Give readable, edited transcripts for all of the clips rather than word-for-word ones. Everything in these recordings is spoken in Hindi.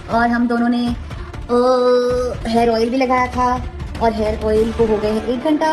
और हम दोनों ने हेयर ऑयल भी लगाया था और हेयर ऑयल को हो गए हैं 1 घंटा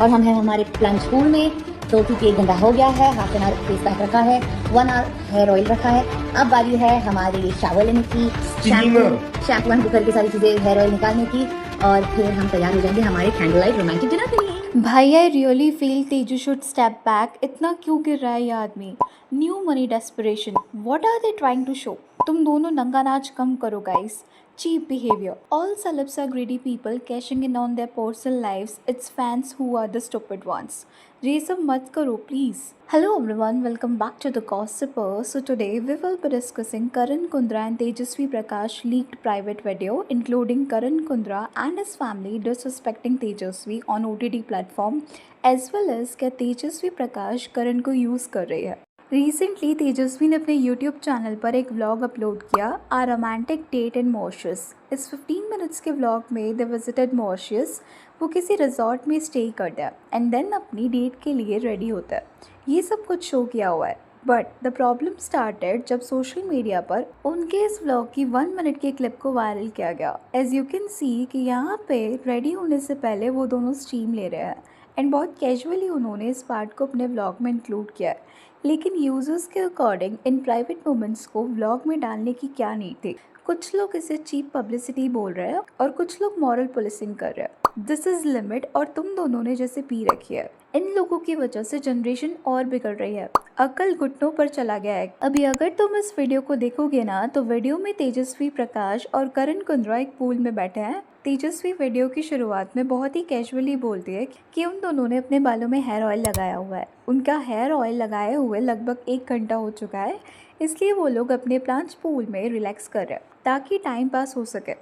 और हम हैं हमारे प्लंज पूल में। तो क्योंकि 1 घंटा हो गया है, half an hour face pack रखा है, 1 आवर हेयर ऑयल रखा है। अब बारी है हमारी शावर लेने की, शैम्पू हमको करके सारी चीज़ें हेयर ऑयल निकालने की और फिर हम तैयार हो जाएंगे हमारे कैंडल लाइट रोमांटिक डिनर के लिए। भाई I really feel Teju should step back. इतना क्यों गिर रहा है ये आदमी? New money desperation, what are they trying to show? तुम दोनों नंगा नाच कम करो guys. Cheap behaviour, all celebs are greedy people cashing in on their personal lives. It's fans who are the stupid ones. ये सब मत करो please. Hello everyone, welcome back to the Gossiper. So today we will be discussing Karan Kundra and Tejasvi Prakash leaked private video, including Karan Kundra and his family disrespecting Tejasvi on OTT platform, as well as क्या तेजस्वी प्रकाश करण को यूज़ कर रही है। रिसेंटली तेजस्वी ने अपने यूट्यूब चैनल पर एक व्लॉग अपलोड किया, आ रोमांटिक डेट इन मॉरिशस। इस 15 मिनट्स के व्लॉग में दे विजिटेड मॉरिशस। वो किसी रिजॉर्ट में स्टे करता है एंड देन अपनी डेट के लिए रेडी होता है। ये सब कुछ शो किया हुआ है, बट द प्रॉब्लम स्टार्टेड जब सोशल मीडिया पर उनके इस व्लॉग की 1 मिनट के क्लिप को वायरल किया गया। एज यू कैन सी कि यहाँ पे रेडी होने से पहले वो दोनों स्टीम ले रहे हैं एंड बहुत कैजुअली उन्होंने इस पार्ट को अपने व्लॉग में इंक्लूड किया है। लेकिन यूजर्स के अकॉर्डिंग इन प्राइवेट मोमेंट्स को व्लॉग में डालने की क्या नीड थी? कुछ लोग इसे चीप पब्लिसिटी बोल रहे हैं और कुछ लोग मॉरल पुलिसिंग कर रहे हैं। दिस इज लिमिट और तुम दोनों ने जैसे पी रखी है। इन लोगों की वजह से जनरेशन और बिगड़ रही है, अकल घुटनों पर चला गया है। अभी अगर तुम इस वीडियो को देखोगे ना तो वीडियो में तेजस्वी प्रकाश और करण कुंद्रा एक पूल में बैठे हैं। तेजस्वी वीडियो की शुरुआत में बहुत ही कैजुअली बोलती है कि उन दोनों ने अपने बालों में हेयर ऑयल लगाया हुआ है। उनका हेयर ऑयल लगाए हुए लगभग 1 घंटा हो चुका है, इसलिए वो लोग अपने प्लांच पूल में रिलैक्स कर रहे हैं ताकि टाइम पास हो सके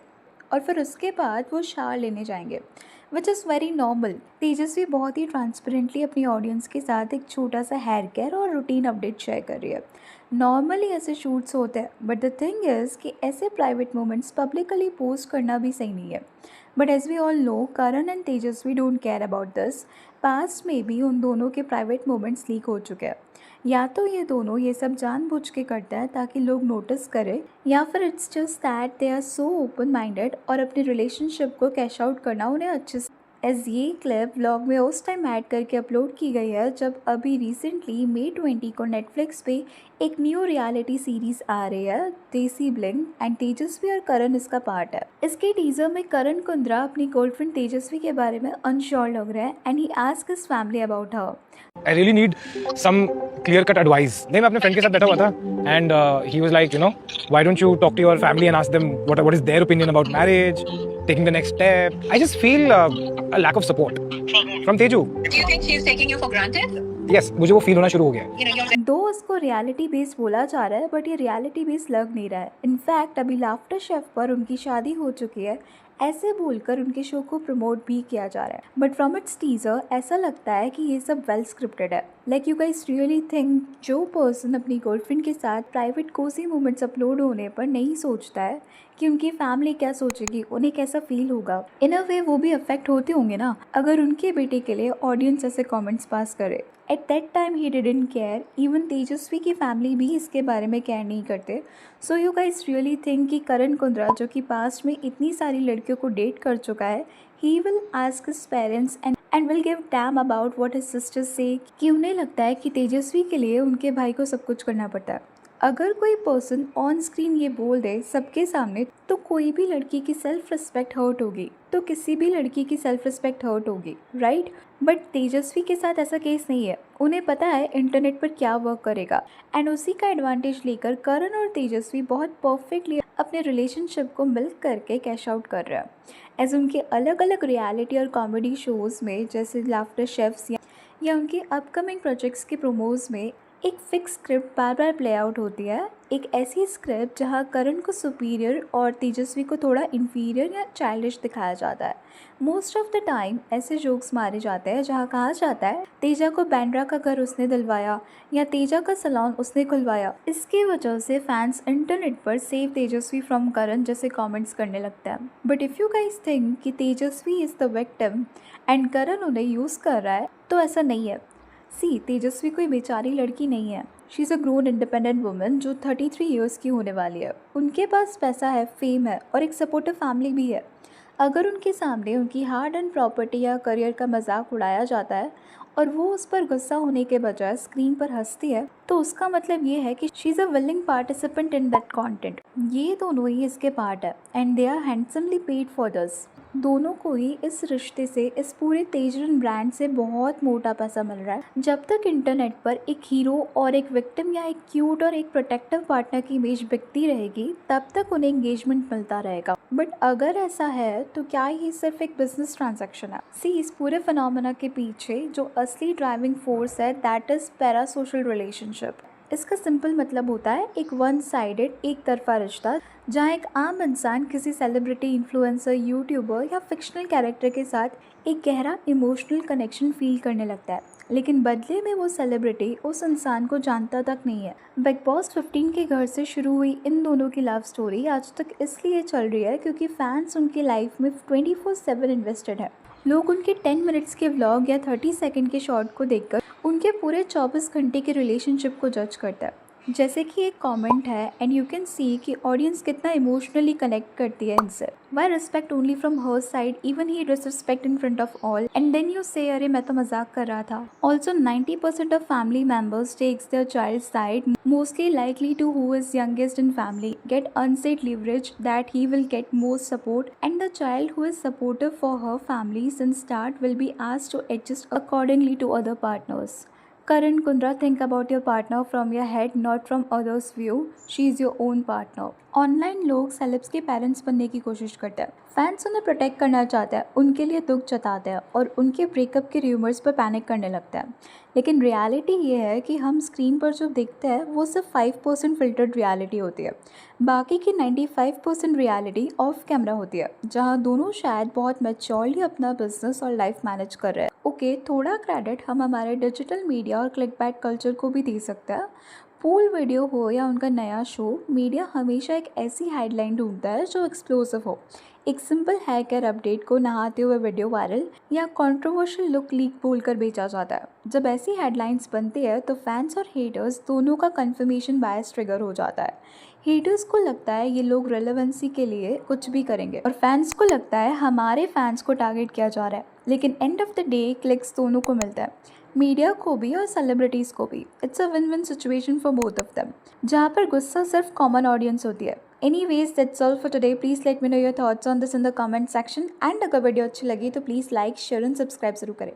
और फिर उसके बाद वो शावर लेने जाएंगे, विच इज़ वेरी नॉर्मल। तेजस्वी बहुत ही ट्रांसपेरेंटली अपनी ऑडियंस के साथ एक छोटा सा हेयर केयर और रूटीन अपडेट शेयर कर रही है। नॉर्मली ऐसे शूट्स होते हैं, बट द थिंग इज़ कि ऐसे प्राइवेट मोमेंट्स पब्लिकली पोस्ट करना भी सही नहीं है। But as we all know, Karan and Tejasswi don't care about this. Past में भी उन दोनों के प्राइवेट मोमेंट्स लीक हो चुके हैं। या तो ये दोनों ये सब जानबूझ के करता है ताकि लोग नोटिस करें, या फिर it's just that they are so open minded और अपने रिलेशनशिप को कैश आउट करना उन्हें अच्छे से। एज ये क्लिप व्लॉग में उस टाइम ऐड करके अपलोड की गई है जब अभी रिसेंटली मई 20 को नेटफ्लिक्स पे एक न्यू रियलिटी सीरीज आ रही है, देसी ब्लिंग, एंड तेजस्वी और करण इसका पार्ट है। इसके टीजर में करण कुंद्रा अपनी गर्लफ्रेंड तेजस्वी के बारे में अनश्योर लग रहा है and he ask his family about her. I really need some clear-cut advice. नहीं, मैं अपने फ्रेंड के साथ बैठा हुआ था and he was like, why don't you talk to your family and ask them what is their opinion about marriage, taking the next step. I just feel a lack of support from Teju. Do you think she's taking you for granted? Yes, मुझे वो फील होना शुरू हो गया है। दो उसको रियलिटी बेस्ड बोला जा रहा है, बट ये रियलिटी बेस्ड लग नहीं रहा है। इनफैक्ट अभी लाफ्टर शेफ पर उनकी शादी हो चुकी है ऐसे बोलकर उनके शो को प्रमोट भी किया जा रहा है। बट फ्रॉम इट्स टीजर ऐसा लगता है कि ये सब वेल स्क्रिप्टेड है। Like you guys really think जो पर्सन अपनी गर्लफ्रेंड के साथ प्राइवेट कोजी मोमेंट्स अपलोड होने पर नहीं सोचता है कि उनकी फैमिली क्या सोचेगी, उन्हें कैसा फील होगा, इन अ वे वो भी अफेक्ट होते होंगे ना अगर उनके बेटे के लिए ऑडियंस ऐसे कमेंट्स पास करे। At that time he didn't care. Even Tejashwi की फैमिली भी इसके बारे में केयर नहीं करते। So you guys really think कि करण कुंद्रा जो कि पास्ट में इतनी सारी लड़कियों को डेट कर चुका है, he will ask his parents and will give damn about what his sisters से, कि उन्हें लगता है कि तेजस्वी के लिए उनके भाई को सब कुछ करना पड़ता है। अगर कोई पर्सन ऑन स्क्रीन ये बोल दे सबके सामने तो कोई भी लड़की की सेल्फ रिस्पेक्ट हर्ट होगी, तो किसी भी लड़की की सेल्फ रिस्पेक्ट हर्ट होगी, राइट? बट तेजस्वी के साथ ऐसा केस नहीं है। उन्हें पता है इंटरनेट पर क्या वर्क करेगा एंड उसी का एडवांटेज लेकर करण और तेजस्वी बहुत परफेक्टली अपने रिलेशनशिप को मिल्क करके कैश आउट कर रहे हैं। एज उनके अलग अलग रियलिटी और कॉमेडी शोज़ में जैसे लाफ्टर शेफ्स या उनके अपकमिंग प्रोजेक्ट्स के प्रोमोज में एक फिक्स स्क्रिप्ट बार बार प्ले आउट होती है। एक ऐसी स्क्रिप्ट जहां करण को सुपीरियर और तेजस्वी को थोड़ा इन्फीरियर या चाइल्डिश दिखाया जाता है। मोस्ट ऑफ द टाइम ऐसे जोक्स मारे जाते हैं जहां कहा जाता है तेजा को बैंड्रा का घर उसने दिलवाया या तेजा का सैलून उसने खुलवाया। इसकी वजह से फैंस इंटरनेट पर सेव तेजस्वी फ्रॉम करण जैसे कमेंट्स करने लगते हैं। But if you guys think कि तेजस्वी इज़ द विक्टिम एंड करण उन्हें यूज़ कर रहा है, तो ऐसा नहीं है। सी, तेजस्वी कोई बेचारी लड़की नहीं है। She is a grown independent woman जो 33 ईयर्स की होने वाली है। उनके पास पैसा है, फेम है और एक सपोर्टिव फैमिली भी है। अगर उनके सामने उनकी हार्ड एंड प्रॉपर्टी या करियर का मजाक उड़ाया जाता है और वो उस पर गुस्सा होने के बजाय स्क्रीन पर हंसती है, तो उसका मतलब ये है कि she is a willing participant in that content. ये दोनों ही इसके पार्ट है and they are handsomely paid for this. दोनों को ही इस रिश्ते से, इस पूरे तेजरन ब्रांड से बहुत मोटा पैसा मिल रहा है। जब तक इंटरनेट पर एक हीरो और एक विक्टिम या एक क्यूट और एक प्रोटेक्टिव पार्टनर की इमेज बिकती रहेगी, तब तक उन्हें एंगेजमेंट मिलता रहेगा। बट अगर ऐसा है तो क्या ये सिर्फ एक बिजनेस ट्रांजैक्शन है? सी, इस पूरे फिनोमेना के पीछे जो असली ड्राइविंग फोर्स है, दैट इज पैरासोशल रिलेशनशिप। इसका सिंपल मतलब होता है एक वन साइडेड, एक तरफा रिश्ता, जहाँ एक आम इंसान किसी सेलिब्रिटी, इन्फ्लुएंसर, यूट्यूबर या फिक्शनल कैरेक्टर के साथ एक गहरा इमोशनल कनेक्शन फील करने लगता है, लेकिन बदले में वो सेलिब्रिटी उस इंसान को जानता तक नहीं है। बिग बॉस 15 के घर से शुरू हुई इन दोनों की लव स्टोरी आज तक इसलिए चल रही है क्योंकि फैंस उनकी लाइफ में 24/7 इन्वेस्टेड है। लोग उनके 10 मिनट्स के व्लॉग या 30 सेकंड के शॉर्ट को देखकर उनके पूरे 24 घंटे के रिलेशनशिप को जज करता है। जैसे कि एक कमेंट है एंड यू कैन सी कि ऑडियंस कितना इमोशनली कनेक्ट करती है इनसे। Why respect only from her side, even he disrespect in front of all and then you say अरे मैं तो मजाक कर रहा था। Also 90% of family members takes their child side, mostly likely to who is youngest in family, get unsaid leverage that he will get most support, and the child who is supportive for her family since start will be asked to adjust accordingly to other partners. Karan Kundra, think about your partner from your head, not from others' view. She is your own partner. Online लोग सेलेब्स के पेरेंट्स बनने की कोशिश करते हैं। फैंस उन्हें प्रोटेक्ट करना चाहते हैं, उनके लिए दुख जताते हैं और उनके ब्रेकअप के र्यूमर्स पर पैनिक करने लगते हैं। लेकिन रियलिटी ये है कि हम स्क्रीन पर जो देखते हैं वो सिर्फ 5% फिल्टर्ड रियलिटी होती है। बाकी की 95% रियलिटी ऑफ कैमरा होती है, जहाँ दोनों शायद बहुत मैच्योरली अपना बिजनेस और लाइफ मैनेज कर रहे हैं। ओके, थोड़ा क्रेडिट हम हमारे डिजिटल मीडिया और क्लिकबैट कल्चर को भी दे सकते हैं। पूल वीडियो हो या उनका नया शो, मीडिया हमेशा एक ऐसी हेडलाइन ढूंढता है जो एक्सप्लोसिव हो। एक सिंपल हेयर केयर अपडेट को नहाते हुए वीडियो वायरल या कंट्रोवर्शियल लुक लीक बोलकर बेचा जाता है। जब ऐसी हेडलाइंस बनती है तो फैंस और हेटर्स दोनों का कंफर्मेशन बायस ट्रिगर हो जाता है। हेटर्स को लगता है ये लोग रेलेवेंसी के लिए कुछ भी करेंगे और फैंस को लगता है हमारे फैंस को टारगेट किया जा रहा है। लेकिन end of the day clicks दोनों को मिलता है, मीडिया को भी और सेलिब्रिटीज़ को भी। It's a win win situation for both of them, जहाँ पर गुस्सा सिर्फ कॉमन ऑडियंस होती है। Anyways, that's all for today. Please let me know your thoughts on this in the comment section and अगर वीडियो अच्छी लगी तो please like, share and subscribe जरूर करें।